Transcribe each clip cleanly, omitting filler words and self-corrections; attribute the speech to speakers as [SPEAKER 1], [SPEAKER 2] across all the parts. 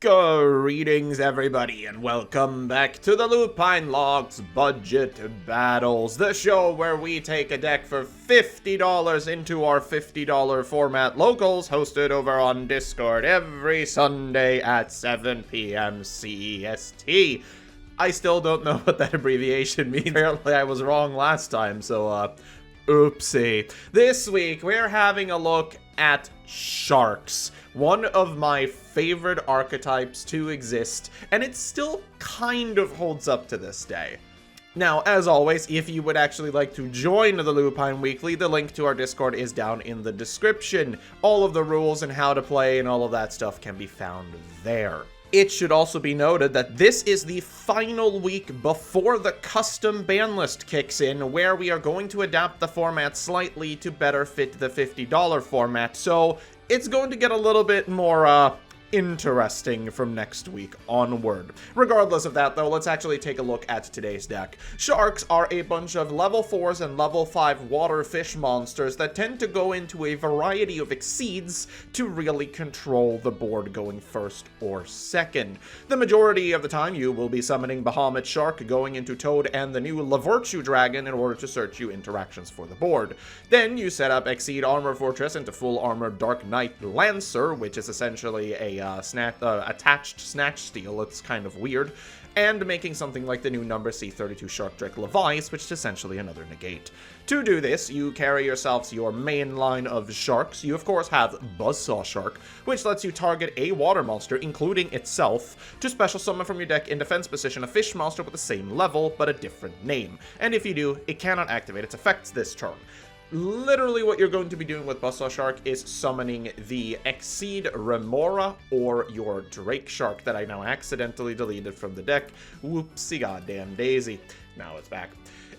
[SPEAKER 1] Greetings everybody and welcome back to the Lupine Logs Budget Battles, the show where we take a deck for $50 into our $50 format locals, hosted over on Discord every Sunday at 7 p.m. CEST. I still don't know what that abbreviation means. Apparently I was wrong last time, so oopsie. This week we're having a look at sharks. One of my favorite archetypes to exist, and it still kind of holds up to this day. Now, as always, if you would actually like to join the Lupine Weekly, the link to our Discord is down in the description. All of the rules and how to play and all of that stuff can be found there. It should also be noted that this is the final week before the custom ban list kicks in, where we are going to adapt the format slightly to better fit the $50 format, so it's going to get a little bit more, interesting from next week onward. Regardless of that, though, let's actually take a look at today's deck. Sharks are a bunch of level 4s and level 5 water fish monsters that tend to go into a variety of exceeds to really control the board going first or second. The majority of the time, you will be summoning Bahamut Shark, going into Toad and the new Lavirtue Dragon in order to search you interactions for the board. Then you set up Exceed Armor Fortress into Full Armor Dark Knight Lancer, which is essentially a attached Snatch Steal. It's kind of weird. And making something like the new number C32 Shark Drake Levice, which is essentially another negate. To do this, you carry yourselves your main line of sharks. You of course have Buzzsaw Shark, which lets you target a water monster, including itself, to special summon from your deck in defense position a fish monster with the same level, but a different name. And if you do, it cannot activate its effects this turn. Literally what you're going to be doing with Buzzsaw Shark is summoning the Exceed Remora or your Drake Shark that I now accidentally deleted from the deck. Whoopsie goddamn daisy. Now it's back.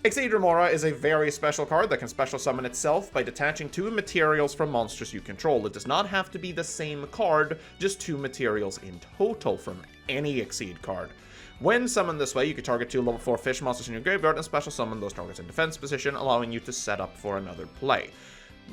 [SPEAKER 1] Exceed Remora is a very special card that can special summon itself by detaching 2 materials from monsters you control. It does not have to be the same card, just 2 materials in total from any Exceed card. When summoned this way, you can target 2 level 4 fish monsters in your graveyard and special summon those targets in defense position, allowing you to set up for another play.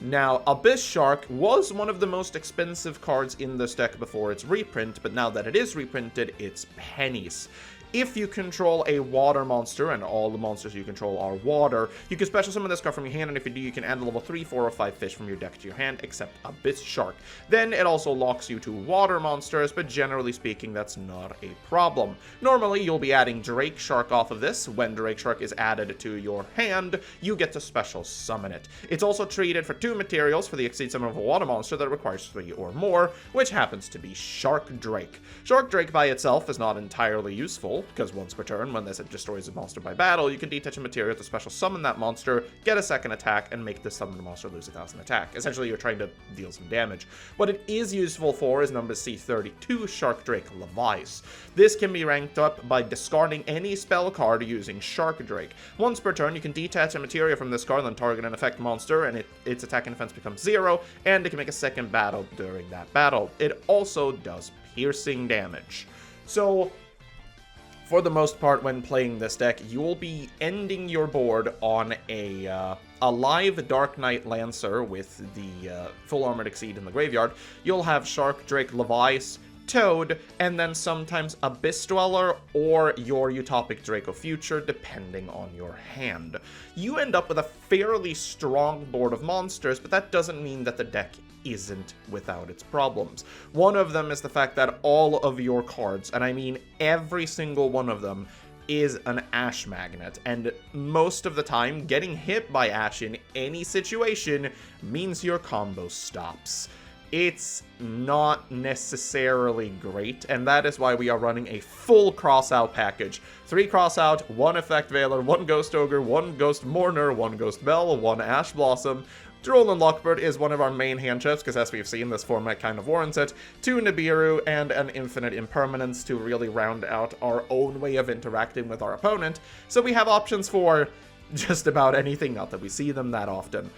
[SPEAKER 1] Now, Abyss Shark was one of the most expensive cards in this deck before its reprint, but now that it is reprinted, it's pennies. If you control a water monster, and all the monsters you control are water, you can special summon this card from your hand, and if you do, you can add a level 3, 4, or 5 fish from your deck to your hand, except Abyss Shark. Then it also locks you to water monsters, but generally speaking, that's not a problem. Normally, you'll be adding Drake Shark off of this. When Drake Shark is added to your hand, you get to special summon it. It's also treated for 2 materials for the Exceed Summon of a water monster that requires 3 or more, which happens to be Shark Drake. Shark Drake by itself is not entirely useful, because once per turn, when this destroys a monster by battle, you can detach a material to special summon that monster, get a second attack, and make the summoned monster lose 1,000 attack. Essentially, you're trying to deal some damage. What it is useful for is number C32 Shark Drake Levice. This can be ranked up by discarding any spell card using Shark Drake. Once per turn, you can detach a material from this card, then target an effect monster, and its attack and defense becomes 0, and it can make a second battle during that battle. It also does piercing damage. So, for the most part, when playing this deck, you will be ending your board on a live Dark Knight Lancer with the Full Armored Exceed in the graveyard. You'll have Shark Drake Levice, Toad, and then sometimes Abyss Dweller or your Utopic Draco Future, depending on your hand. You end up with a fairly strong board of monsters, but that doesn't mean that the deck isn't without its problems. One of them is the fact that all of your cards, and I mean every single one of them, is an Ash Magnet, and most of the time, getting hit by Ash in any situation means your combo stops. It's not necessarily great, and that is why we are running a full cross-out package. 3 cross-out, 1 Effect Veiler, 1 Ghost Ogre, 1 Ghost Mourner, 1 Ghost Bell, 1 Ash Blossom. Droll Lockbird is one of our main hand chips, because as we've seen, this format kind of warrants it. 2 Nibiru, and an Infinite Impermanence to really round out our own way of interacting with our opponent. So we have options for just about anything, not that we see them that often.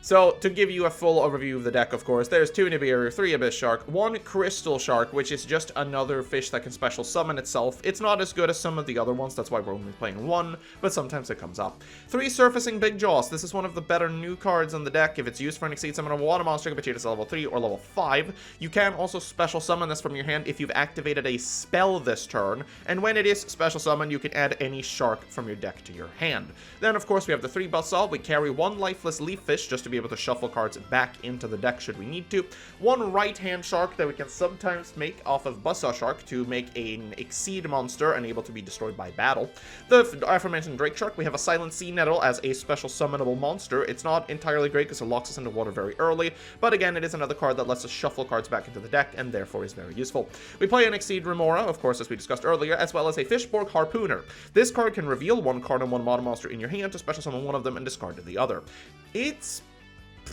[SPEAKER 1] So, to give you a full overview of the deck, of course, there's 2 Nibiru, 3 Abyss Shark, 1 Crystal Shark, which is just another fish that can special summon itself. It's not as good as some of the other ones, that's why we're only playing 1, but sometimes it comes up. 3 Surfacing Big Jaws. This is one of the better new cards in the deck. If it's used for an Exceed Summon of a water monster, you can put it to level 3 or level 5. You can also special summon this from your hand if you've activated a spell this turn, and when it is special summon, you can add any shark from your deck to your hand. Then, of course, we have the 3 Buzzsaw. We carry 1 Lifeless Leaf Fish just to be able to shuffle cards back into the deck should we need to. 1 right-hand shark that we can sometimes make off of Buzzsaw Shark to make an Exceed monster and able to be destroyed by battle. The aforementioned Drake Shark, we have a Silent Sea Nettle as a special summonable monster. It's not entirely great because it locks us into water very early, but again, it is another card that lets us shuffle cards back into the deck and therefore is very useful. We play an Exceed Remora, of course, as we discussed earlier, as well as a Fishborg Harpooner. This card can reveal 1 card and 1 model monster in your hand to special summon one of them and discard the other. It's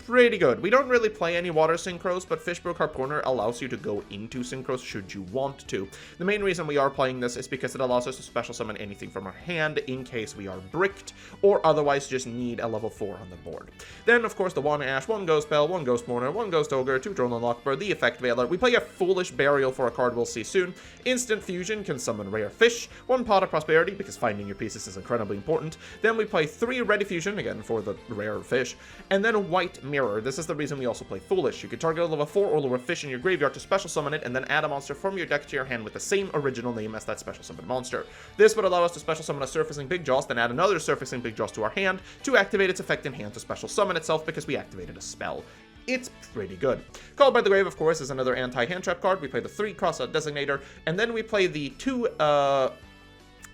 [SPEAKER 1] pretty good. We don't really play any water synchros, but Fishborg Harpooner allows you to go into synchros should you want to. The main reason we are playing this is because it allows us to special summon anything from our hand in case we are bricked, or otherwise just need a level 4 on the board. Then, of course, the 1 Ash, 1 Ghost Bell, 1 Ghost Mourner, 1 Ghost Ogre, 2 Drone Lockbird, the Effect Veiler. We play a Foolish Burial for a card we'll see soon. Instant Fusion can summon rare fish. 1 Pot of Prosperity, because finding your pieces is incredibly important. Then we play 3 Ready Fusion, again for the rare fish. And then White Mirror. This is the reason we also play Foolish. You can target a level 4 or lower fish in your graveyard to special summon it, and then add a monster from your deck to your hand with the same original name as that special summon monster. This would allow us to special summon a Surfacing Big Jaws, then add another Surfacing Big Jaws to our hand to activate its effect in hand to special summon itself because we activated a spell. It's pretty good. Called by the Grave, of course, is another anti-hand trap card. We play the 3 Crossout Designator, and then we play the 2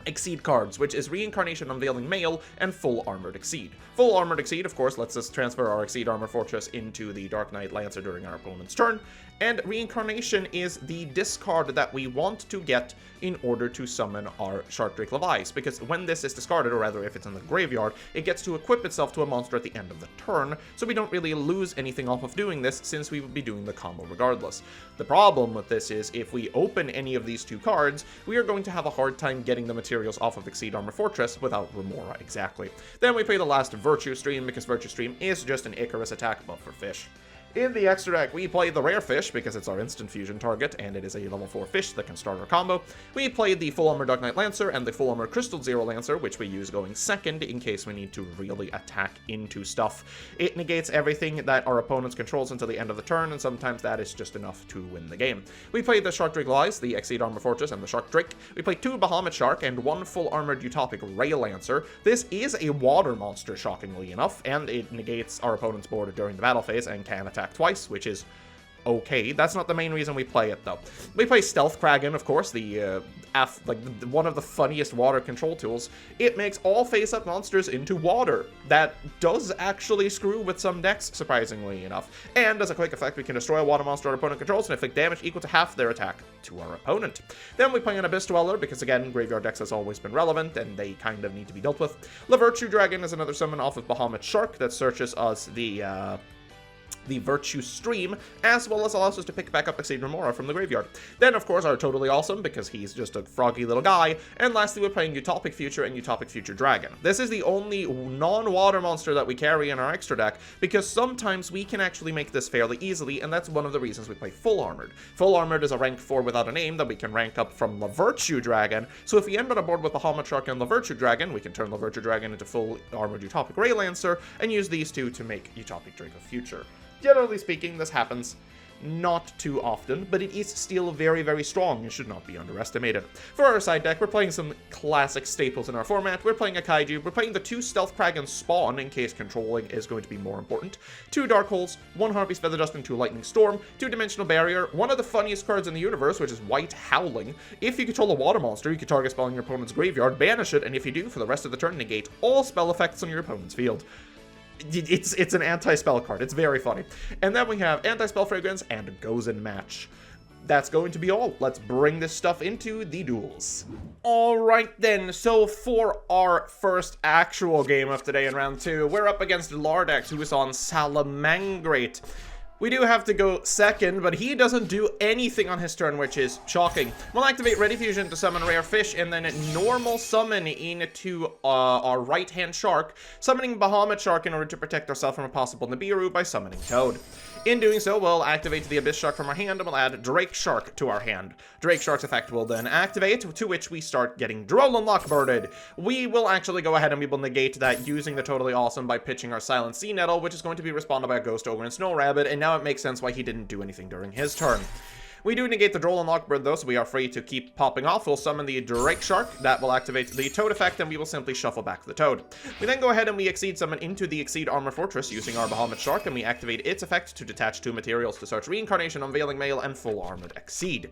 [SPEAKER 1] Exceed cards, which is Reincarnation Unveiling Male and Full Armored Exceed. Full Armored Exceed, of course, lets us transfer our Exceed Armor Fortress into the Dark Knight Lancer during our opponent's turn, and Reincarnation is the discard that we want to get in order to summon our Shark Drake Levice, because when this is discarded, or rather if it's in the graveyard, it gets to equip itself to a monster at the end of the turn, so we don't really lose anything off of doing this, since we would be doing the combo regardless. The problem with this is, if we open any of these 2 cards, we are going to have a hard time getting the materials off of Exceed Armor Fortress without Remora exactly. Then we play the last Virtue Stream, because Virtue Stream is just an Icarus attack buff for fish. In the extra deck, we play the Rare Fish, because it's our instant fusion target, and it is a level 4 fish that can start our combo. We play the Full Armor Dark Knight Lancer and the Full Armor Crystal Zero Lancer, which we use going second in case we need to really attack into stuff. It negates everything that our opponents controls until the end of the turn, and sometimes that is just enough to win the game. We play the Shark Drake Lies, the Exceed Armor Fortress, and the Shark Drake. We play 2 Bahamut Shark and 1 Full Armored Utopic Ray Lancer. This is a water monster, shockingly enough, and it negates our opponent's board during the battle phase and can attack twice, which is okay. That's not the main reason we play it, though. We play Stealth Kraken, of course, one of the funniest water control tools. It makes all face-up monsters into water. That does actually screw with some decks, surprisingly enough. And as a quick effect, we can destroy a water monster our opponent controls and inflict damage equal to half their attack to our opponent. Then we play an Abyss Dweller, because again, graveyard decks has always been relevant, and they kind of need to be dealt with. Virtue Dragon is another summon off of Bahamut Shark that searches us the Virtue Stream, as well as allows us to pick back up Exceed Remora from the graveyard. Then, of course, our Totally Awesome, because he's just a froggy little guy. And lastly, we're playing Utopic Future and Utopic Future Dragon. This is the only non-water monster that we carry in our extra deck, because sometimes we can actually make this fairly easily, and that's one of the reasons we play Full Armored. Full Armored is a rank 4 without a name that we can rank up from Virtue Dragon, so if we end on a board with Bahamut Shark and Virtue Dragon, we can turn Virtue Dragon into Full Armored Utopic Ray Lancer, and use these 2 to make Utopic Drake of Future. Generally speaking, this happens not too often, but it is still very, very strong and should not be underestimated. For our side deck, we're playing some classic staples in our format. We're playing a Kaiju, we're playing the 2 Stealth Kraken Spawn in case controlling is going to be more important, 2 Dark Holes, 1 Harpy's Feather Dust, and 2 Lightning Storm, 2 Dimensional Barrier, one of the funniest cards in the universe, which is White Howling. If you control a water monster, you can target spell in your opponent's graveyard, banish it, and if you do, for the rest of the turn, negate all spell effects on your opponent's field. It's an anti-spell card. It's very funny. And then we have Anti-Spell Fragrance and Gozen Match. That's going to be all. Let's bring this stuff into the duels. Alright then, so for our first actual game of today in round 2, we're up against Lardex, who is on Salamangreat. We do have to go second, but he doesn't do anything on his turn, which is shocking. We'll activate Ready Fusion to summon Rare Fish, and then normal summon into our right-hand shark, summoning Bahamut Shark in order to protect ourselves from a possible Nibiru by summoning Toad. In doing so, we'll activate the Abyss Shark from our hand, and we'll add Drake Shark to our hand. Drake Shark's effect will then activate, to which we start getting Duel and Lockbirded. We will actually go ahead and we will negate that using the Totally Awesome by pitching our Silent Sea Nettle, which is going to be responded by a Ghost Ogre and Snow Rabbit, and now it makes sense why he didn't do anything during his turn. We do negate the Droll and Lockbird though, so we are free to keep popping off. We'll summon the Drake Shark. That will activate the Toad effect, and we will simply shuffle back the Toad. We then go ahead and we Exceed Summon into the Exceed Armor Fortress using our Bahamut Shark, and we activate its effect to detach 2 materials to search Reincarnation, Unveiling Mail, and Full Armored Exceed.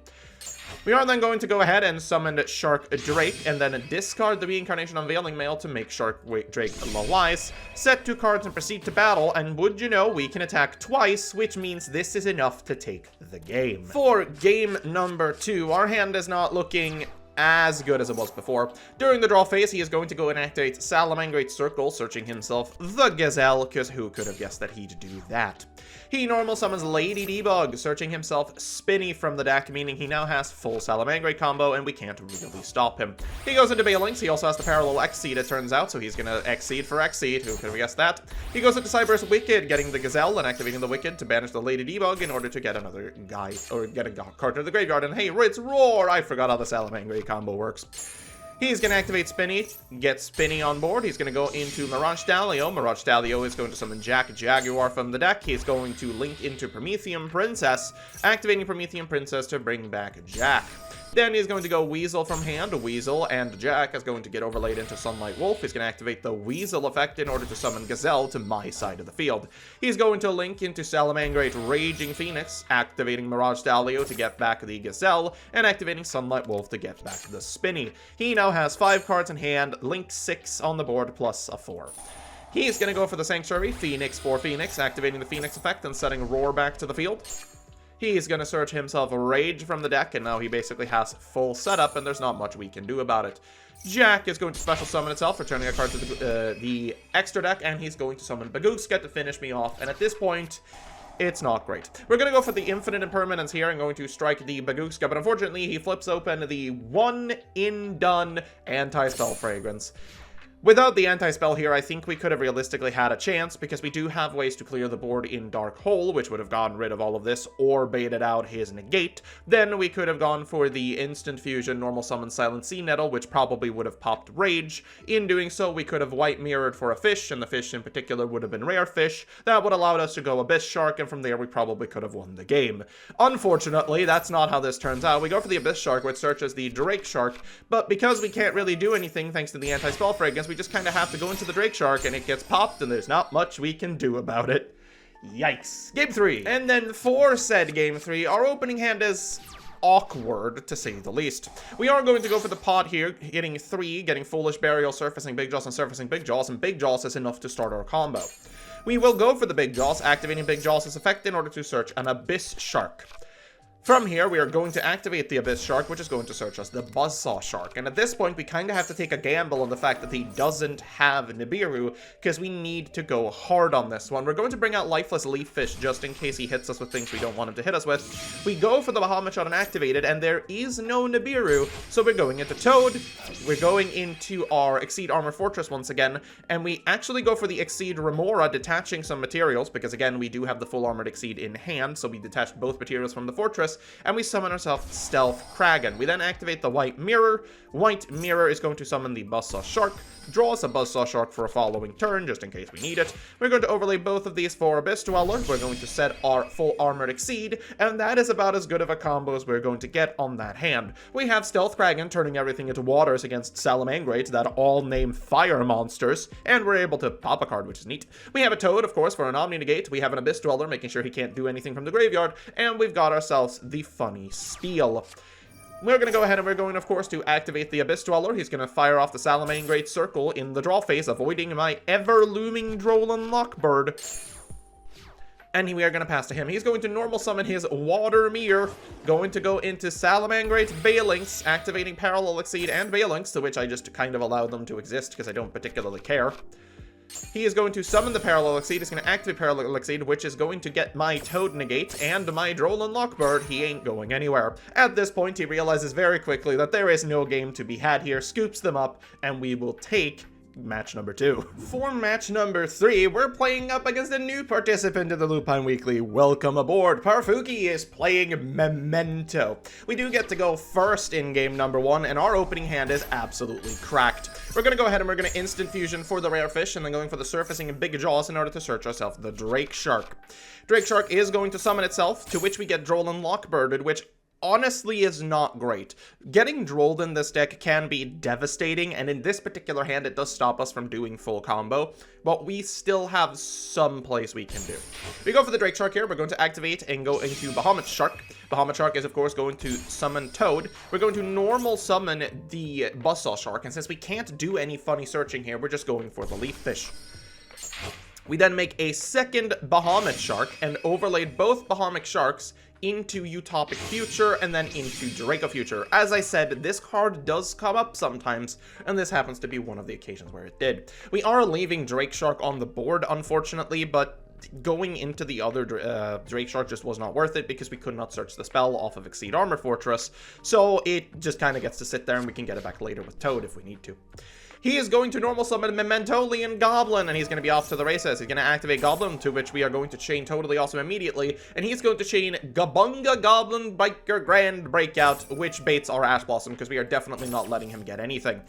[SPEAKER 1] We are then going to go ahead and summon Shark Drake, and then discard the Reincarnation Unveiling Mail to make Shark Drake low-wise, set 2 cards and proceed to battle, and would you know, we can attack twice, which means this is enough to take the game. For game number 2, our hand is not looking as good as it was before. During the draw phase, he is going to go and activate Salamangreat Circle, searching himself the Gazelle, because who could have guessed that he'd do that? He normal summons Lady Debug, searching himself Spinny from the deck, meaning he now has full Salamangreat combo, and we can't really stop him. He goes into Balinks. He also has the Parallel Exceed, it turns out, so he's gonna Exceed for Exceed. Who could have guessed that? He goes into Cyber's Wicked, getting the Gazelle and activating the Wicked to banish the Lady Debug in order to get another guy, or get a card to the graveyard. And hey, it's Roar! I forgot how the Salamangreat combo works. He's going to activate Spinny, get Spinny on board. He's going to go into Mirage Stalio. Mirage Stalio is going to summon Jack Jaguar from the deck. He's going to link into Promethean Princess, activating Promethean Princess to bring back Jack. Then he's going to go Weasel from hand. Weasel and Jack is going to get overlaid into Sunlight Wolf. He's going to activate the Weasel effect in order to summon Gazelle to my side of the field. He's going to link into Salamangreat Raging Phoenix, activating Mirage Stalio to get back the Gazelle, and activating Sunlight Wolf to get back the Spinny. He now has 5 cards in hand, linked 6 on the board, plus a 4. He's going to go for the Sanctuary, Phoenix for Phoenix, activating the Phoenix effect and setting Roar back to the field. He's going to search himself a Rage from the deck, and now he basically has full setup, and there's not much we can do about it. Jack is going to special summon itself, returning a card to the extra deck, and he's going to summon Bagooska to finish me off, and at this point, it's not great. We're going to go for the Infinite Impermanence here. I'm going to strike the Bagooska, but unfortunately, he flips open the one-in-done Anti-Spell Fragrance. Without the anti-spell here, I think we could have realistically had a chance, because we do have ways to clear the board in Dark Hole, which would have gotten rid of all of this, or baited out his negate. Then we could have gone for the Instant Fusion, normal summon Silent Sea Nettle, which probably would have popped Rage. In doing so, we could have White Mirrored for a fish, and the fish in particular would have been Rare Fish. That would have allowed us to go Abyss Shark, and from there we probably could have won the game. Unfortunately, that's not how this turns out. We go for the Abyss Shark, which searches the Drake Shark, but because we can't really do anything thanks to the anti-spell fragrance, we just kind of have to go into the Drake Shark, and it gets popped, and there's not much we can do about it. Yikes. Game 3. And then for said Game 3, our opening hand is awkward, to say the least. We are going to go for the pot here, hitting 3, getting Foolish Burial, surfacing Big Jaws, and surfacing Big Jaws, and Big Jaws is enough to start our combo. We will go for the Big Jaws, activating Big Jaws' effect in order to search an Abyss Shark. From here, we are going to activate the Abyss Shark, which is going to search us the Buzzsaw Shark. And at this point, we kind of have to take a gamble on the fact that he doesn't have Nibiru, because we need to go hard on this one. We're going to bring out Lifeless Leaf Fish just in case he hits us with things we don't want him to hit us with. We go for the Bahamut Shot unactivated, and there is no Nibiru, so we're going into Toad. We're going into our Exceed Armor Fortress once again, and we actually go for the Exceed Remora, detaching some materials, because again, we do have the full Armored Exceed in hand, so we detached both materials from the fortress, and we summon ourselves Stealth Kragan. We then activate the White Mirror. White Mirror is going to summon the Buzzsaw Shark, draw us a Buzzsaw Shark for a following turn, just in case we need it. We're going to overlay both of these for Abyss Dweller. We're going to set our full Armored Exceed, and that is about as good of a combo as we're going to get on that hand. We have Stealth Kragan turning everything into waters against Salamangreat that all name fire monsters, and we're able to pop a card, which is neat. We have a Toad, of course, for an Omni Negate. We have an Abyss Dweller, making sure he can't do anything from the graveyard, and we've got ourselves the Funny Spiel. We're going to go ahead and we're going, of course, to activate the Abyss Dweller. He's going to fire off the Salamangreat Circle in the draw phase, avoiding my ever-looming Droll and Lockbird. And we are going to pass to him. He's going to normal summon his Water Mirror, going to go into Salamangreat Balinks, activating Parallel Exceed and Balinks, to which I just kind of allow them to exist because I don't particularly care. He is going to summon the Parallel Exceed. He's going to activate Parallel Exceed, which is going to get my Toad negate and my Droll and Lockbird. He ain't going anywhere. At this point, he realizes very quickly that there is no game to be had here, scoops them up, and we will take match number 2. For match number 3, we're playing up against a new participant in the Lupine Weekly. Welcome aboard. Parfuki is playing Memento. We do get to go first in game number 1, and our opening hand is absolutely cracked. We're going to go ahead and we're going to instant fusion for the rare fish, and then going for the surfacing and big jaws in order to search ourselves the Drake Shark. Drake Shark is going to summon itself, to which we get Droll and Lockbirded, which honestly is not great. Getting Drolled in this deck can be devastating, and in this particular hand it does stop us from doing full combo, but we still have some place we can do. We go for the Drake Shark here. We're going to activate and go into Bahamut Shark. Bahamut Shark is of course going to summon Toad. We're going to normal summon the Buzzsaw Shark, and since we can't do any funny searching here, we're just going for the Leaf Fish. We then make a second Bahamut Shark and overlaid both Bahamut Sharks into Utopic Future and then into Draco Future. As I said, this card does come up sometimes, and this happens to be one of the occasions where it did. We are leaving Drake Shark on the board, unfortunately, but going into the other Drake Shark just was not worth it because we could not search the spell off of Exceed Armor Fortress, so it just kind of gets to sit there and we can get it back later with Toad if we need to. He is going to normal summon Memento Goblin, and he's going to be off to the races. He's going to activate Goblin, to which we are going to chain Totally Awesome immediately, and he's going to chain Gabunga Goblin Biker Grand Breakout, which baits our Ash Blossom, because we are definitely not letting him get anything.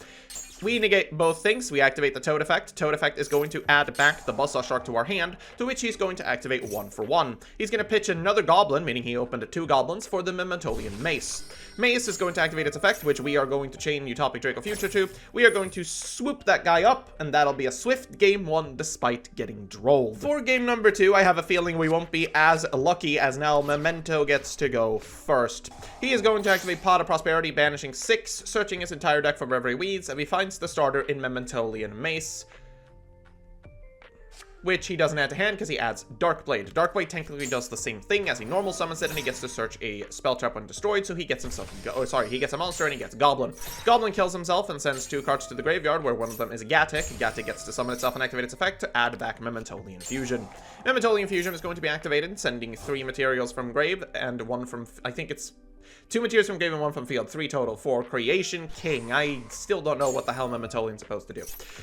[SPEAKER 1] We negate both things. We activate the Toad effect. Toad effect is going to add back the Buzzsaw Shark to our hand, to which he's going to activate 1 for 1. He's going to pitch another Goblin, meaning he opened 2 Goblins, for the Mementolian Mace. Mace is going to activate its effect, which we are going to chain Utopic Draco Future to. We are going to swoop that guy up, and that'll be a swift game 1 despite getting drolled. For game number 2, I have a feeling we won't be as lucky, as now Memento gets to go first. He is going to activate Pot of Prosperity, banishing 6, searching his entire deck for Reverie Weeds, and we find the starter in Mementolian Mace, which he doesn't add to hand because he adds Darkblade. Darkblade technically does the same thing as he normal summons it, and he gets to search a spell trap when destroyed, so he gets himself, he gets a monster and he gets Goblin. Goblin kills himself and sends 2 cards to the graveyard, where one of them is Gatic. Gatic gets to summon itself and activate its effect to add back Mementolian Fusion. Mementolian Fusion is going to be activated, sending 3 materials from grave and 1 from, I think it's 2 materials from grave and 1 from field, 3 total for Creation King. I still don't know what the hell Mementolian's supposed to do.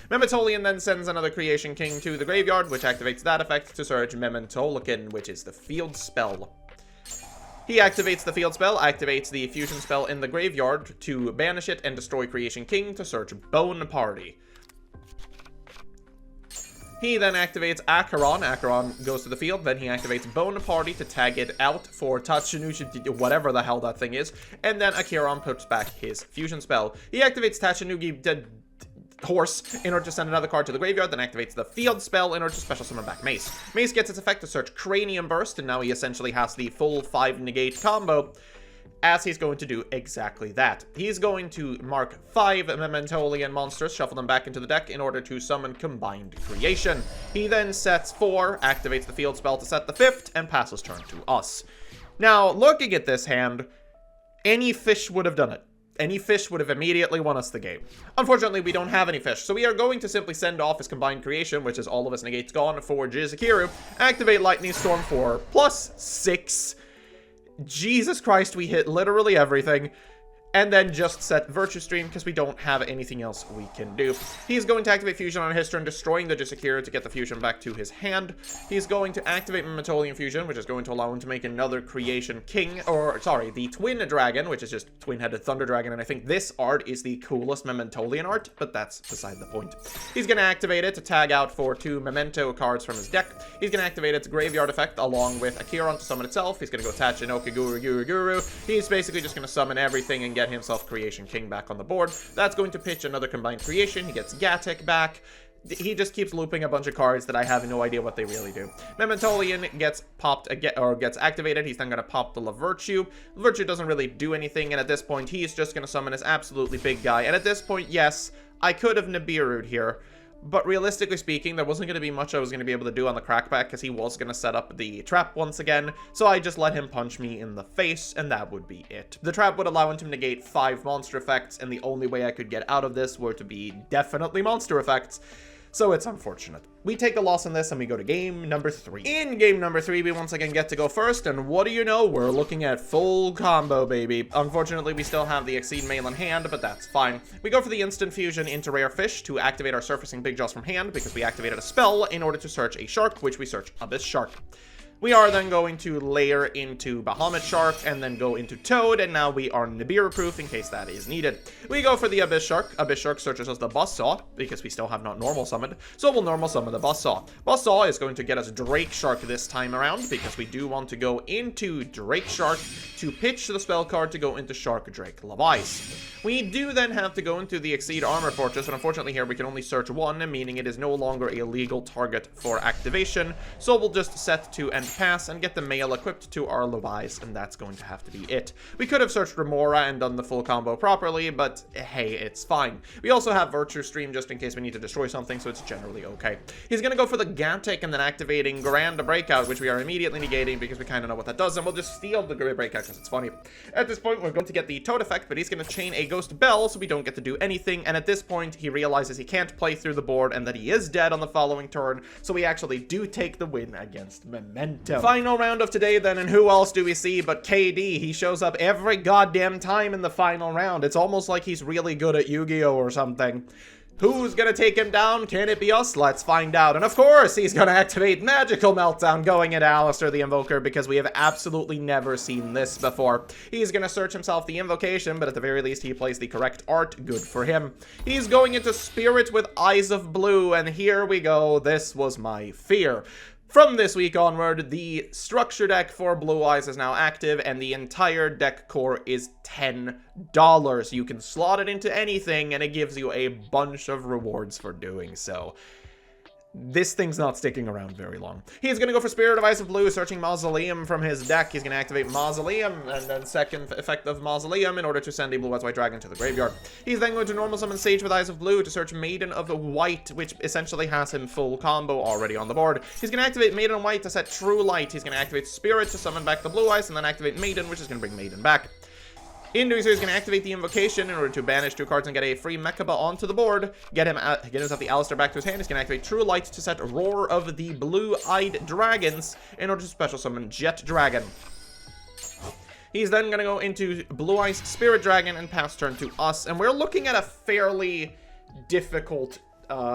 [SPEAKER 1] Mementolian then sends another Creation King to the graveyard, which activates that effect to search Mementolican, which is the field spell. He activates the field spell, activates the fusion spell in the graveyard to banish it and destroy Creation King to search Bone Party. He then activates Acheron. Acheron goes to the field. Then he activates Bone Party to tag it out for Tachanugi, whatever the hell that thing is. And then Acheron puts back his fusion spell. He activates Tachanugi Horse in order to send another card to the graveyard, then activates the field spell in order to special summon back Mace. Mace gets its effect to search Cranium Burst, and now he essentially has the full 5 negate combo, as he's going to do exactly that. He's going to mark 5 Mementolian monsters, shuffle them back into the deck in order to summon Combined Creation. He then sets 4, activates the field spell to set the 5th, and passes turn to us. Now, looking at this hand, any fish would have done it. Any fish would have immediately won us the game. Unfortunately, we don't have any fish, so we are going to simply send off his Combined Creation, which is all of his negates gone, for Jizukiru, activate Lightning Storm for +6. Jesus Christ, we hit literally everything. And then just set Virtue Stream because we don't have anything else we can do. He's going to activate Fusion on his turn, destroying the Jizukiru to get the Fusion back to his hand. He's going to activate Mementolian Fusion, which is going to allow him to make another Creation King, or sorry, the Twin Dragon, which is just Twin-Headed Thunder Dragon, and I think this art is the coolest Mementolian art, but that's beside the point. He's going to activate it to tag out for 2 Memento cards from his deck. He's going to activate its Graveyard effect along with Acheron to summon itself. He's going to go attach an Guru. He's basically just going to summon everything and get himself Creation King back on the board. That's going to pitch another Combined Creation. He gets Gatic back. He just keeps looping a bunch of cards that I have no idea what they really do. Mementolian gets popped or gets activated. He's then going to pop the Virtue. Virtue doesn't really do anything, and at this point, he's just going to summon his absolutely big guy. And at this point, yes, I could have Nibiru'd here. But realistically speaking, there wasn't going to be much I was going to be able to do on the crackback because he was going to set up the trap once again, so I just let him punch me in the face, and that would be it. The trap would allow him to negate 5 monster effects, and the only way I could get out of this were to be definitely monster effects. So it's unfortunate. We take a loss in this and we go to game number 3. In game number 3, we once again get to go first, and what do you know? We're looking at full combo, baby. Unfortunately, we still have the Exceed Mail in hand, but that's fine. We go for the instant fusion into Rare Fish to activate our Surfacing Big Jaws from hand, because we activated a spell in order to search a shark, which we search Abyss Shark. We are then going to layer into Bahamut Shark and then go into Toad, and now we are Nibiru proof in case that is needed. We go for the Abyss Shark. Abyss Shark searches us the Buzzsaw because we still have not normal summoned, so we'll normal summon the Buzzsaw. Buzzsaw is going to get us Drake Shark this time around because we do want to go into Drake Shark to pitch the spell card to go into Shark Drake Levice. We do then have to go into the Exceed Armor Fortress, and unfortunately here we can only search one, meaning it is no longer a legal target for activation, so we'll just set to end pass and get the mail equipped to our Levice, and that's going to have to be it. We could have searched Remora and done the full combo properly, but hey, it's fine. We also have Virtue Stream just in case we need to destroy something, so it's generally okay. He's gonna go for the Gantic and then activating Grand Breakout, which we are immediately negating because we kind of know what that does, and we'll just steal the Grand Breakout because it's funny. At this point, we're going to get the Toad effect, but he's gonna chain a Ghost Bell, so we don't get to do anything, and at this point, he realizes he can't play through the board and that he is dead on the following turn, so we actually do take the win against Memento. Final round of today then, and who else do we see but KD? He shows up every goddamn time in the final round. It's almost like he's really good at Yu-Gi-Oh! Or something. Who's gonna take him down? Can it be us? Let's find out. And of course, he's gonna activate Magical Meltdown going into Alistair the Invoker because we have absolutely never seen this before. He's gonna search himself the invocation, but at the very least, he plays the correct art. Good for him. He's going into Spirit with Eyes of Blue, and here we go. This was my fear. From this week onward, the structure deck for Blue Eyes is now active, and the entire deck core is $10. You can slot it into anything, and it gives you a bunch of rewards for doing so. This thing's not sticking around very long. He's going to go for Spirit of Eyes of Blue, searching Mausoleum from his deck. He's going to activate Mausoleum, and then second effect of Mausoleum in order to send a Blue Eyes White Dragon to the graveyard. He's then going to normal summon Sage with Eyes of Blue to search Maiden of the White, which essentially has him full combo already on the board. He's going to activate Maiden of White to set True Light. He's going to activate Spirit to summon back the Blue Eyes, and then activate Maiden, which is going to bring Maiden back. In doing so, he's going to activate the Invocation in order to banish 2 cards and get a free Mechaba onto the board. Get himself the Alistair back to his hand. He's going to activate True Light to set Roar of the Blue-Eyed Dragons in order to special summon Jet Dragon. He's then going to go into Blue Eyes Spirit Dragon and pass turn to us. And we're looking at a fairly difficult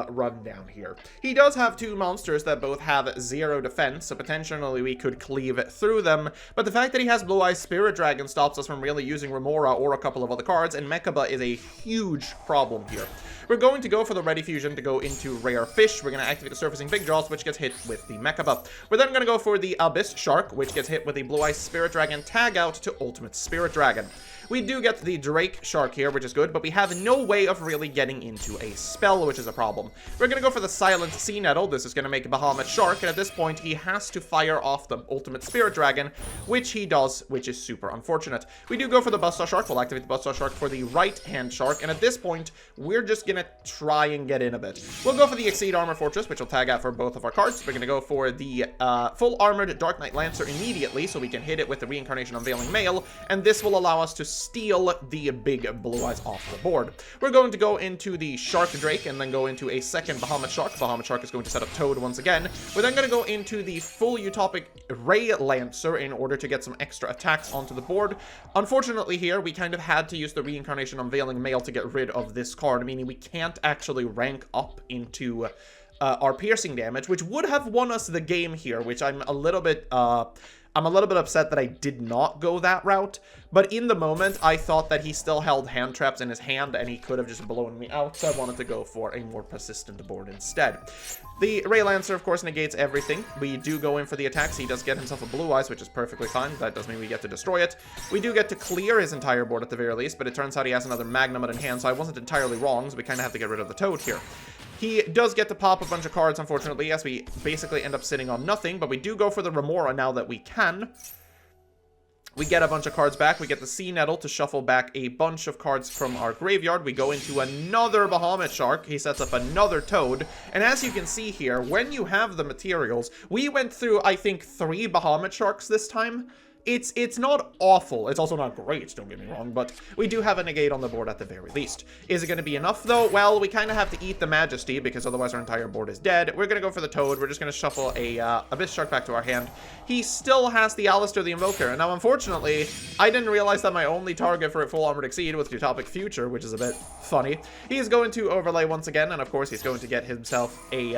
[SPEAKER 1] rundown here. He does have 2 monsters that both have 0 defense, so potentially we could cleave through them, but the fact that he has Blue Eyes Spirit Dragon stops us from really using Remora or a couple of other cards, and Mechaba is a huge problem here. We're going to go for the Ready Fusion to go into Rare Fish. We're going to activate the Surfacing Big Jaws, which gets hit with the Mechaba. We're then going to go for the Abyss Shark, which gets hit with the Blue Eyes Spirit Dragon tag out to Ultimate Spirit Dragon. We do get the Drake Shark here, which is good, but we have no way of really getting into a spell, which is a problem. We're going to go for the Silent Sea Nettle. This is going to make a Bahamut Shark, and at this point, he has to fire off the Ultimate Spirit Dragon, which he does, which is super unfortunate. We do go for the Buzzsaw Shark. We'll activate the Buzzsaw Shark for the right-hand Shark, and at this point, we're just going to try and get in a bit. We'll go for the Exceed Armor Fortress, which will tag out for both of our cards. We're going to go for the full armored Dark Knight Lancer immediately, so we can hit it with the Reincarnation Unveiling Mail, and this will allow us to steal the big Blue Eyes off the board. We're going to go into the Shark Drake and then go into a second Bahamut Shark. Bahamut Shark is going to set up Toad once again. We're then going to go into the full Utopic Ray Lancer in order to get some extra attacks onto the board. Unfortunately here, we kind of had to use the Reincarnation Unveiling Mail to get rid of this card, meaning we can't actually rank up into our piercing damage, which would have won us the game here, which I'm a little bit upset that I did not go that route, but in the moment, I thought that he still held hand traps in his hand, and he could have just blown me out, so I wanted to go for a more persistent board instead. The Ray Lancer, of course, negates everything. We do go in for the attacks. He does get himself a Blue Eyes, which is perfectly fine. That does mean we get to destroy it. We do get to clear his entire board at the very least, but it turns out he has another Magnamut in hand, so I wasn't entirely wrong, so we kind of have to get rid of the Toad here. He does get to pop a bunch of cards, unfortunately. Yes, we basically end up sitting on nothing, but we do go for the Remora now that we can. We get a bunch of cards back. We get the Sea Nettle to shuffle back a bunch of cards from our graveyard. We go into another Bahamut Shark. He sets up another Toad. And as you can see here, when you have the materials, we went through, I think, 3 Bahamut Sharks this time. It's not awful. It's also not great, don't get me wrong, but we do have a negate on the board at the very least. Is it going to be enough, though? Well, we kind of have to eat the Majesty, because otherwise our entire board is dead. We're going to go for the Toad. We're just going to shuffle a Abyss Shark back to our hand. He still has the Alistair the Invoker, and now, unfortunately, I didn't realize that my only target for a Full Armored Exceed was Utopic Future, which is a bit funny. He's going to overlay once again, and of course, he's going to get himself a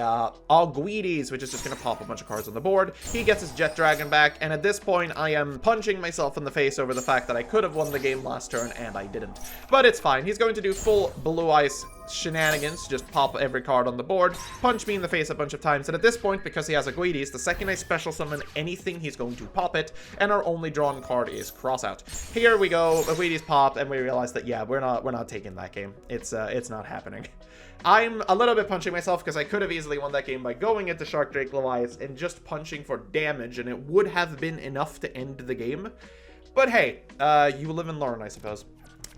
[SPEAKER 1] Alguides, which is just going to pop a bunch of cards on the board. He gets his Jet Dragon back, and at this point, I am punching myself in the face over the fact that I could have won the game last turn, and I didn't. But it's fine. He's going to do full Blue Ice shenanigans, just pop every card on the board, punch me in the face a bunch of times, and at this point, because he has Aguides, the second I special summon anything, he's going to pop it, and our only drawn card is Crossout. Here we go, Aguides pop, and we realize that, yeah, we're not taking that game. It's not happening. I'm a little bit punching myself because I could have easily won that game by going into Shark Drake Leviathan and just punching for damage, and it would have been enough to end the game. But hey, you live and learn, I suppose.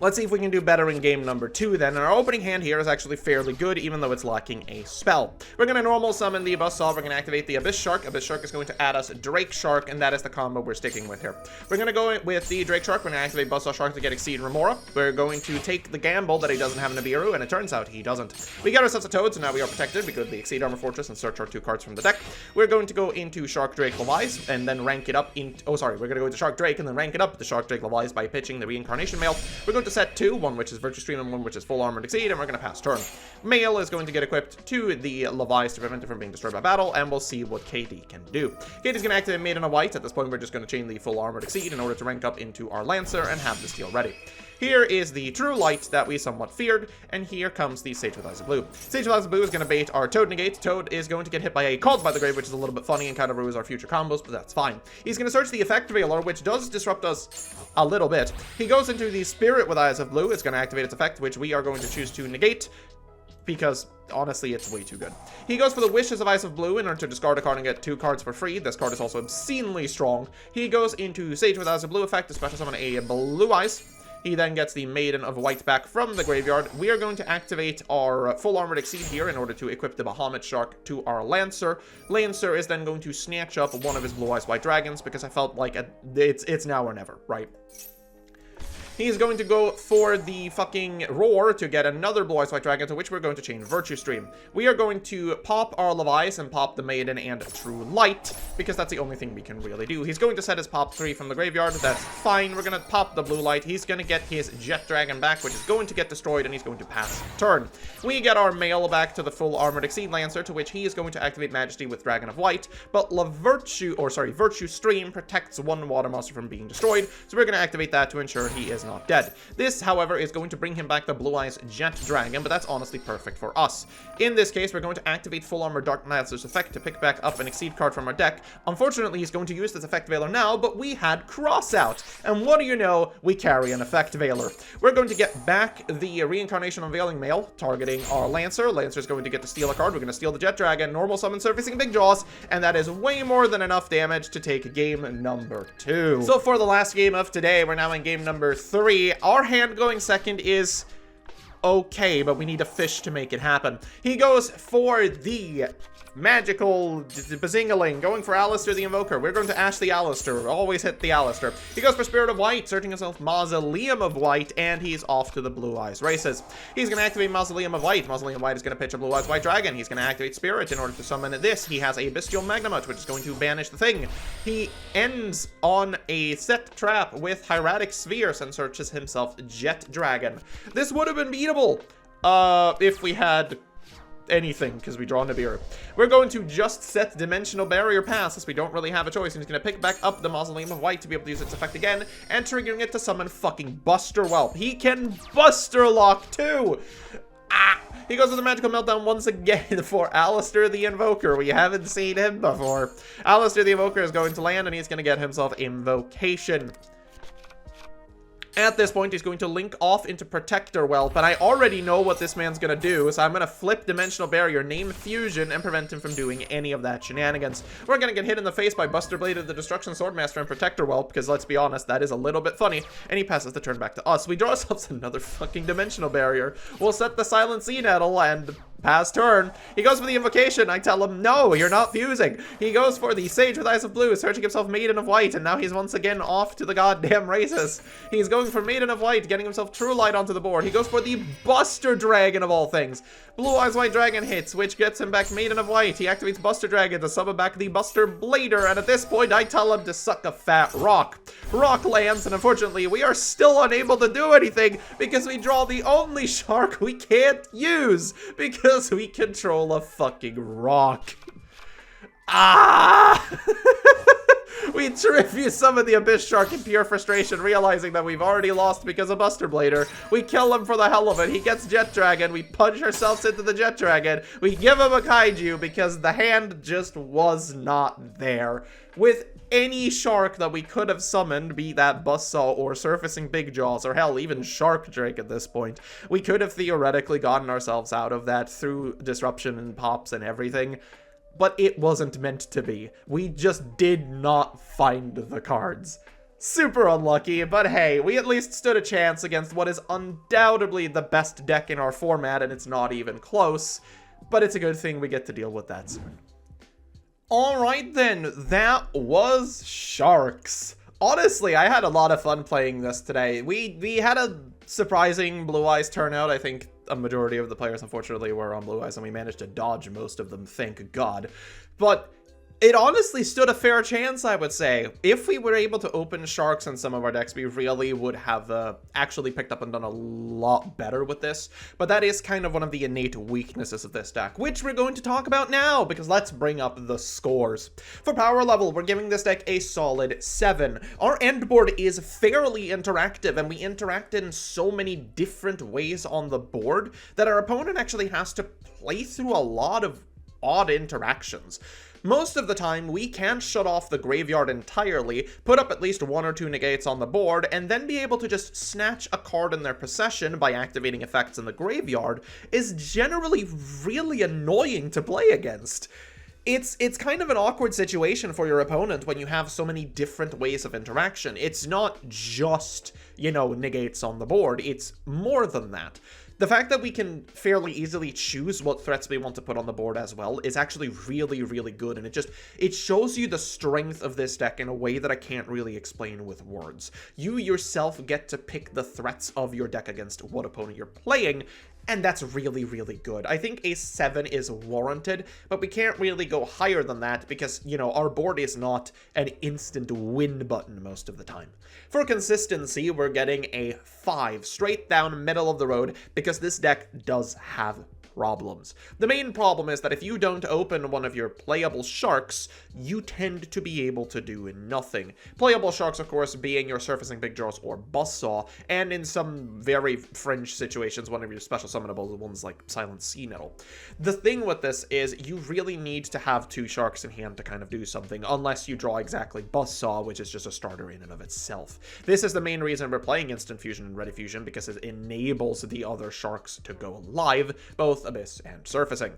[SPEAKER 1] Let's see if we can do better in game number 2 then. And our opening hand here is actually fairly good, even though it's lacking a spell. We're going to normal summon the Buzzsaw. We're going to activate the Abyss Shark. Abyss Shark is going to add us Drake Shark, and that is the combo we're sticking with here. We're going to go with the Drake Shark. We're going to activate Buzzsaw Shark to get Exceed Remora. We're going to take the gamble that he doesn't have Nibiru, and it turns out he doesn't. We get ourselves a Toad, so now we are protected. We go to the Exceed Armor Fortress and search our 2 cards from the deck. We're going to go into Shark Drake Leviathan, and then rank it up in... Oh, sorry. We're going to go into Shark Drake, and then rank it up to Shark Drake Leviathan by pitching the Reincarnation Mail. We're going to set 2, one which is Virtue Stream and one which is Full Armored Exceed, and we're going to pass turn. Mail is going to get equipped to the Leviathan to prevent it from being destroyed by battle, and we'll see what KD can do. KD's going to activate Maiden of White. At this point, we're just going to chain the Full Armored Exceed in order to rank up into our Lancer and have the steel ready. Here is the True Light that we somewhat feared, and here comes the Sage with Eyes of Blue. Sage with Eyes of Blue is going to bait our Toad negate. Toad is going to get hit by a Called by the Grave, which is a little bit funny and kind of ruins our future combos, but that's fine. He's going to search the Effect Veiler, which does disrupt us a little bit. He goes into the Spirit with Eyes of Blue. It's going to activate its effect, which we are going to choose to negate, because honestly, it's way too good. He goes for the Wishes of Ice of Blue in order to discard a card and get 2 cards for free. This card is also obscenely strong. He goes into Sage with Eyes of Blue effect to special summon a Blue Eyes. He then gets the Maiden of White back from the graveyard. We are going to activate our Full Armored Exceed here in order to equip the Bahamut Shark to our Lancer. Lancer is then going to snatch up one of his Blue Eyes White Dragons because I felt like it's now or never, right? He's going to go for the fucking Roar to get another Blue Eyes White Dragon, to which we're going to chain Virtue Stream. We are going to pop our Leviathan and pop the Maiden and True Light, because that's the only thing we can really do. He's going to set his pop 3 from the graveyard. That's fine. We're going to pop the Blue Light. He's going to get his Jet Dragon back, which is going to get destroyed, and he's going to pass turn. We get our Mail back to the Full Armored Exceed Lancer, to which he is going to activate Majesty with Dragon of White, but Virtue Stream protects one Water Monster from being destroyed, so we're going to activate that to ensure he is not dead. This, however, is going to bring him back the Blue Eyes Jet Dragon, but that's honestly perfect for us. In this case, we're going to activate Full Armor Dark Lancer's effect to pick back up an Exceed card from our deck. Unfortunately, he's going to use this Effect Veiler now, but we had Crossout. And what do you know? We carry an Effect Veiler. We're going to get back the Reincarnation Unveiling Mail, targeting our Lancer. Lancer's going to get to steal a card. We're going to steal the Jet Dragon, normal summon Surfacing Big Jaws, and that is way more than enough damage to take game number 2. So for the last game of today, we're now in game number 3. Our hand going second is okay, but we need a fish to make it happen. He goes for the magical Bazingaling, going for Alistair the Invoker. We're going to Ash the Alistair. Always hit the Alistair. He goes for Spirit of White, searching himself Mausoleum of White, and he's off to the Blue Eyes races. He's going to activate Mausoleum of White. Mausoleum of White is going to pitch a Blue Eyes White Dragon. He's going to activate Spirit in order to summon this. He has a Bestial Magnamut, which is going to banish the thing. He ends on a set trap with Hieratic Spheres and searches himself Jet Dragon. This would have been beatable if we had anything, because we draw Nibiru. We're going to just set Dimensional Barrier Pass, as we don't really have a choice, and he's going to pick back up the Mausoleum of White to be able to use its effect again, and triggering it to summon fucking Buster Whelp. He can Buster Lock too! Ah! He goes with the Magical Meltdown once again for Alistair the Invoker. We haven't seen him before. Alistair the Invoker is going to land, and he's going to get himself Invocation. At this point, he's going to link off into Protector Whelp, and I already know what this man's going to do, so I'm going to flip Dimensional Barrier, name Fusion, and prevent him from doing any of that shenanigans. We're going to get hit in the face by Buster Blade of the Destruction Swordmaster and Protector Whelp, because let's be honest, that is a little bit funny, and he passes the turn back to us. We draw ourselves another fucking Dimensional Barrier. We'll set the Silent Sea Nettle, and Pass turn. He goes for the invocation. I tell him, no, you're not fusing. He goes for the Sage with Eyes of Blue, searching himself Maiden of White, and now he's once again off to the goddamn races. He's going for Maiden of White, getting himself True Light onto the board. He goes for the Buster Dragon of all things. Blue Eyes White Dragon hits, which gets him back Maiden of White. He activates Buster Dragon to summon back the Buster Blader, and at this point, I tell him to suck a fat rock. Rock lands, and unfortunately, we are still unable to do anything because we draw the only shark we can't use because we control a fucking rock. Ah! We tribute summon the Abyss Shark in pure frustration, realizing that we've already lost because of Buster Blader. We kill him for the hell of it. He gets Jet Dragon. We punch ourselves into the Jet Dragon. We give him a Kaiju because the hand just was not there. With any shark that we could have summoned, be that Buzzsaw or Surfacing Big Jaws, or hell, even Shark Drake at this point, we could have theoretically gotten ourselves out of that through disruption and pops and everything. But it wasn't meant to be. We just did not find the cards. Super unlucky, but hey, we at least stood a chance against what is undoubtedly the best deck in our format, and it's not even close. But it's a good thing we get to deal with that soon. Alright then, that was Sharks. Honestly, I had a lot of fun playing this today. We had a surprising Blue Eyes turnout. I think a majority of the players, unfortunately, were on Blue Eyes, and we managed to dodge most of them, thank God. But it honestly stood a fair chance, I would say. If we were able to open Sharks in some of our decks, we really would have actually picked up and done a lot better with this. But that is kind of one of the innate weaknesses of this deck, which we're going to talk about now, because let's bring up the scores. For power level, we're giving this deck a solid 7. Our end board is fairly interactive, and we interact in so many different ways on the board that our opponent actually has to play through a lot of odd interactions. Most of the time, we can shut off the graveyard entirely, put up at least 1 or 2 negates on the board, and then be able to just snatch a card in their possession by activating effects in the graveyard is generally really annoying to play against. It's kind of an awkward situation for your opponent when you have so many different ways of interaction. It's not just, you know, negates on the board, it's more than that. The fact that we can fairly easily choose what threats we want to put on the board as well is actually really, really good, and it shows you the strength of this deck in a way that I can't really explain with words. You yourself get to pick the threats of your deck against what opponent you're playing, and that's really, really good. I think a 7 is warranted, but we can't really go higher than that because, you know, our board is not an instant win button most of the time. For consistency, we're getting a 5, straight down middle of the road, because this deck does have problems. The main problem is that if you don't open one of your playable sharks, you tend to be able to do nothing. Playable sharks, of course, being your Surfacing Big Jaws or Buzzsaw, and in some very fringe situations, one of your special summonable ones like Silent Sea Nettle. The thing with this is you really need to have 2 sharks in hand to kind of do something, unless you draw exactly Buzzsaw, which is just a starter in and of itself. This is the main reason we're playing Instant Fusion and Ready Fusion, because it enables the other sharks to go live, both Abyss and Surfacing.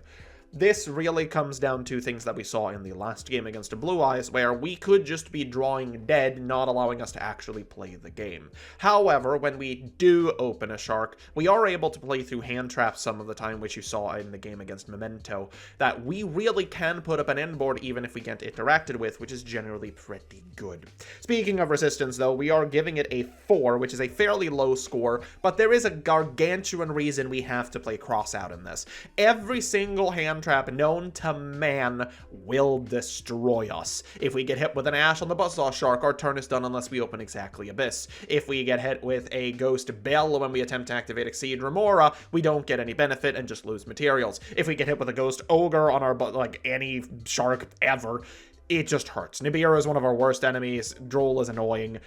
[SPEAKER 1] This really comes down to things that we saw in the last game against Blue Eyes, where we could just be drawing dead, not allowing us to actually play the game. However, when we do open a shark, we are able to play through hand traps some of the time, which you saw in the game against Memento, that we really can put up an end board even if we get interacted with, which is generally pretty good. Speaking of resistance, though, we are giving it a 4, which is a fairly low score, but there is a gargantuan reason we have to play cross out in this. Every single hand trap known to man will destroy us. If we get hit with an Ash on the Buzzsaw Shark, our turn is done unless we open exactly Abyss. If we get hit with a Ghost Bell when we attempt to activate Exceed Remora, we don't get any benefit and just lose materials. If we get hit with a Ghost Ogre on our, like, any shark ever, it just hurts. Nibiru is one of our worst enemies. Droll is annoying.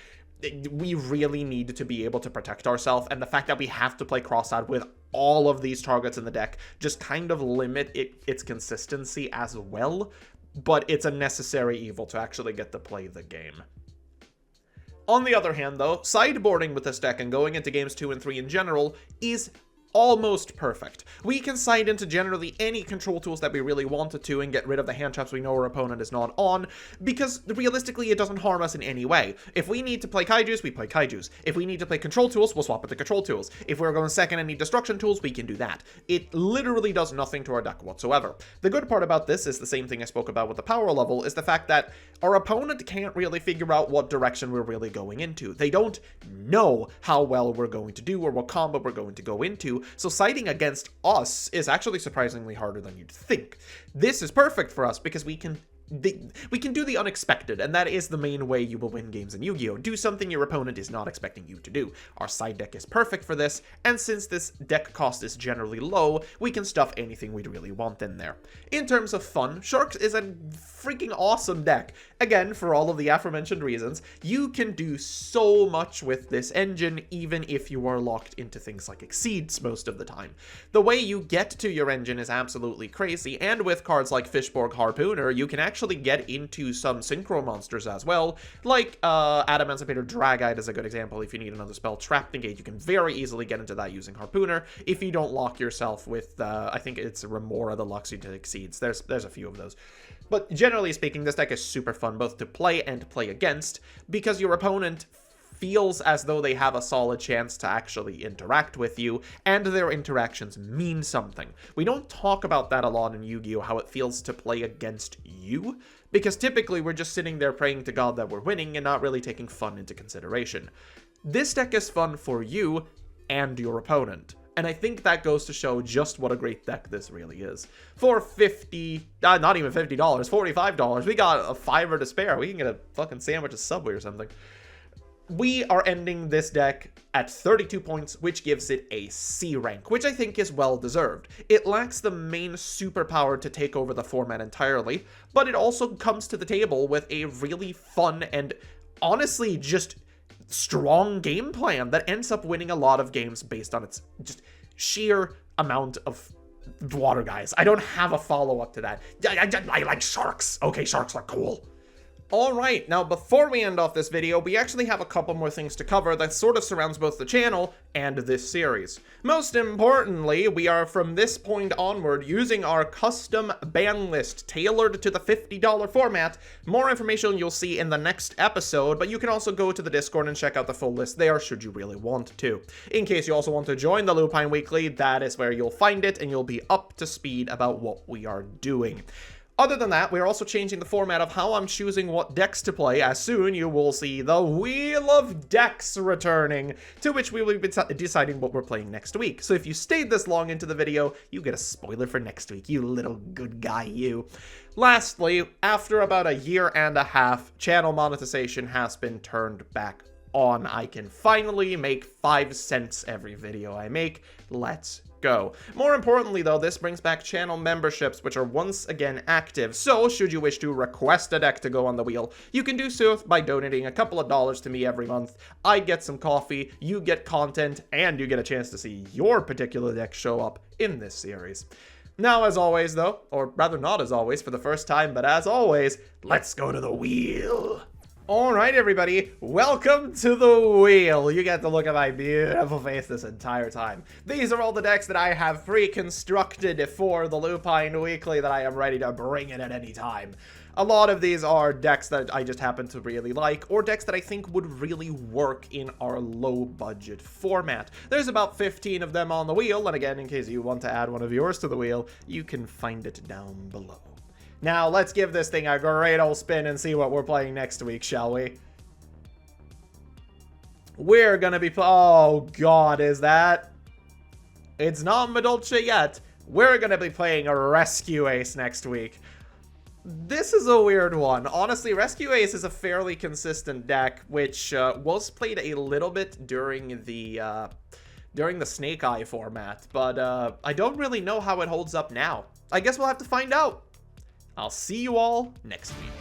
[SPEAKER 1] We really need to be able to protect ourselves, and the fact that we have to play cross-out with all of these targets in the deck just kind of limit its consistency as well, but it's a necessary evil to actually get to play the game. On the other hand, though, sideboarding with this deck and going into games 2 and 3 in general is almost perfect. We can side into generally any control tools that we really wanted to and get rid of the hand traps we know our opponent is not on, because realistically it doesn't harm us in any way. If we need to play kaijus, we play kaijus. If we need to play control tools, we'll swap it to control tools. If we're going second and need destruction tools, we can do that. It literally does nothing to our deck whatsoever. The good part about this is the same thing I spoke about with the power level, is the fact that our opponent can't really figure out what direction we're really going into. They don't know how well we're going to do or what combo we're going to go into, so siding against us is actually surprisingly harder than you'd think. This is perfect for us because we can do the unexpected, and that is the main way you will win games in Yu-Gi-Oh! Do something your opponent is not expecting you to do. Our side deck is perfect for this, and since this deck cost is generally low, we can stuff anything we'd really want in there. In terms of fun, Sharks is a freaking awesome deck. Again, for all of the aforementioned reasons, you can do so much with this engine, even if you are locked into things like Exceeds most of the time. The way you get to your engine is absolutely crazy, and with cards like Fishborg Harpooner, you can actually get into some synchro monsters as well, like Adamantipator Dragite is a good example. If you need another spell, Trap Negate, you can very easily get into that using Harpooner if you don't lock yourself with, I think it's Remora that locks you to Exceeds. There's a few of those. But generally speaking, this deck is super fun both to play and play against, because your opponent feels as though they have a solid chance to actually interact with you, and their interactions mean something. We don't talk about that a lot in Yu-Gi-Oh! How it feels to play against you, because typically we're just sitting there praying to God that we're winning and not really taking fun into consideration. This deck is fun for you and your opponent, and I think that goes to show just what a great deck this really is. For not even $50, $45, we got a $5 to spare. We can get a fucking sandwich at Subway or something. We are ending this deck at 32 points, which gives it a C rank, which I think is well deserved. It lacks the main superpower to take over the format entirely, but it also comes to the table with a really fun and honestly just strong game plan that ends up winning a lot of games based on its just sheer amount of water guys. I don't have a follow-up to that. I like sharks. Okay, sharks are cool. Alright, now before we end off this video, we actually have a couple more things to cover that sort of surrounds both the channel and this series. Most importantly, we are from this point onward using our custom ban list tailored to the $50 format. More information you'll see in the next episode, but you can also go to the Discord and check out the full list there should you really want to. In case you also want to join the Lupine Weekly, that is where you'll find it and you'll be up to speed about what we are doing. Other than that, we're also changing the format of how I'm choosing what decks to play, as soon you will see the Wheel of Decks returning, to which we will be deciding what we're playing next week. So if you stayed this long into the video, you get a spoiler for next week, you little good guy, you. Lastly, after about a year and a half, channel monetization has been turned back on. I can finally make 5 cents every video I make. Let's go. More importantly though, this brings back channel memberships, which are once again active, so should you wish to request a deck to go on the wheel, you can do so by donating a couple of dollars to me every month. I get some coffee, you get content, and you get a chance to see your particular deck show up in this series. Now, as always though, or rather not as always for the first time, but as always, let's go to the wheel. Alright everybody, welcome to the wheel. You get to look at my beautiful face this entire time. These are all the decks that I have pre-constructed for the Lupine Weekly that I am ready to bring in at any time. A lot of these are decks that I just happen to really like, or decks that I think would really work in our low-budget format. There's about 15 of them on the wheel, and again, in case you want to add one of yours to the wheel, you can find it down below. Now, let's give this thing a great old spin and see what we're playing next week, shall we? We're gonna be oh god, is that? It's not Medulce yet. We're gonna be playing a Rescue Ace next week. This is a weird one. Honestly, Rescue Ace is a fairly consistent deck, which was played a little bit during the Snake Eye format, but I don't really know how it holds up now. I guess we'll have to find out. I'll see you all next week.